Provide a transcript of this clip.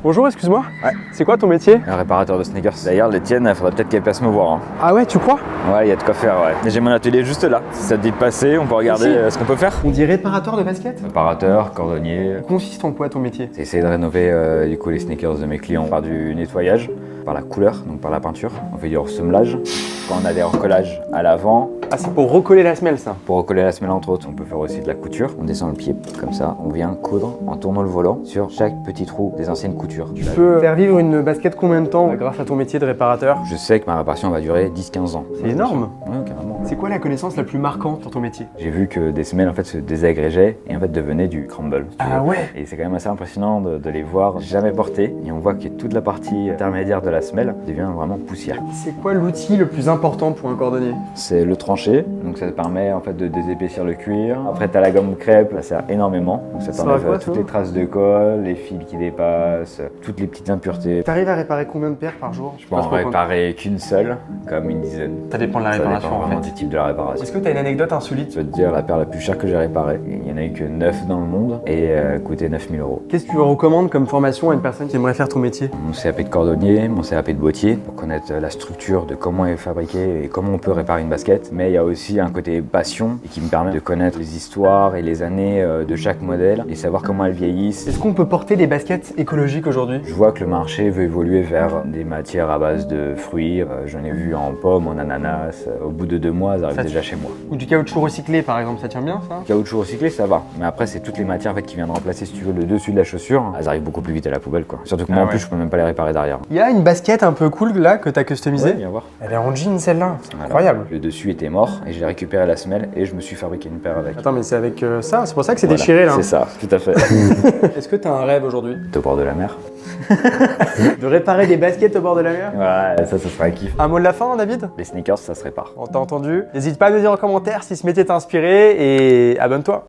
Bonjour, excuse-moi. Ouais. C'est quoi ton métier? Un réparateur de sneakers. D'ailleurs, les tiennes, il faudrait peut-être qu'elles passent me voir. Hein. Ah ouais, tu crois? Ouais, il y a de quoi faire, ouais. Mais j'ai mon atelier juste là. Si ça te dit de passer, on peut regarder Ici ce qu'on peut faire. On dit réparateur de basket? Réparateur, cordonnier. Consiste en quoi ton métier? C'est essayer de rénover du coup les sneakers de mes clients par du nettoyage, par la couleur, donc par la peinture. On fait du ressemblage. Quand on a des recollages à l'avant, Ah, c'est pour recoller la semelle ça. pour recoller la semelle entre autres, on peut faire aussi de la couture. On descend le pied, comme ça, on vient coudre en tournant le volant sur chaque petit trou des anciennes coutures. Tu peux faire vivre une basket combien de temps grâce à ton métier de réparateur? Je sais que ma réparation va durer 10-15 ans. C'est énorme. Ouais, carrément. C'est quoi la connaissance la plus marquante dans ton métier? J'ai vu que des semelles en fait se désagrégeaient et en fait devenaient du crumble. si tu Ah veux. ouais. Et c'est quand même assez impressionnant de les voir jamais portés et on voit que toute la partie intermédiaire de la semelle devient vraiment poussière. C'est quoi l'outil le plus important pour un cordonnier? C'est le tranché, donc ça te permet en fait de désépaissir le cuir. Après t'as la gomme crêpe, ça sert énormément. Donc ça Ça t'enlève va quoi, toutes toi les traces de colle, les fils qui dépassent, toutes les petites impuretés. T'arrives à réparer combien de paires par jour? Je peux en réparer qu'une seule, comme une dizaine. Ça dépend de la Ça réparation dépend vraiment en fait. du type de la réparation. Est-ce que t'as une anecdote insolite? Je peux te dire la paire la plus chère que j'ai réparée. Il n'y en a eu que 9 dans le monde et coûtait 9000 €. Qu'est-ce que tu recommandes comme formation à une personne qui aimerait faire ton métier? Mon CAP de cordonnier, mon CAP de boîtier, pour connaître la structure de comment est fabriqué et comment on peut réparer une basket. Mais il y a aussi un côté passion et qui me permet de connaître les histoires et les années de chaque modèle et savoir comment elles vieillissent. Est-ce qu'on peut porter des baskets écologiques aujourd'hui? Je vois que le marché veut évoluer vers des matières à base de fruits. J'en ai vu en pommes, en ananas. Au bout de 2 mois, elles arrivent déjà chez moi. Ou du caoutchouc recyclé par exemple, ça tient bien ça? Caoutchouc recyclé, ça va. Mais après, c'est toutes les matières en fait, qui viennent remplacer, si tu veux, le dessus de la chaussure. Elles arrivent beaucoup plus vite à la poubelle, quoi. Surtout que moi, en plus, je peux même pas les réparer derrière. Il y a une basket un peu cool là que t'as customisée. Viens voir. Elle est en jean celle-là, c'est Voilà. incroyable. Le dessus était mort et j'ai récupéré la semelle et je me suis fabriqué une paire avec. Attends mais c'est avec ça, c'est pour ça que c'est Voilà, déchiré là. C'est ça, tout à fait. Est-ce que t'as un rêve aujourd'hui? Au bord de la mer. De réparer des baskets au bord de la mer? Ouais, ça serait un kiff. Un mot de la fin David? Les sneakers, ça se répare. On t'a entendu? N'hésite pas à nous dire en commentaire si ce métier t'a inspiré et abonne-toi.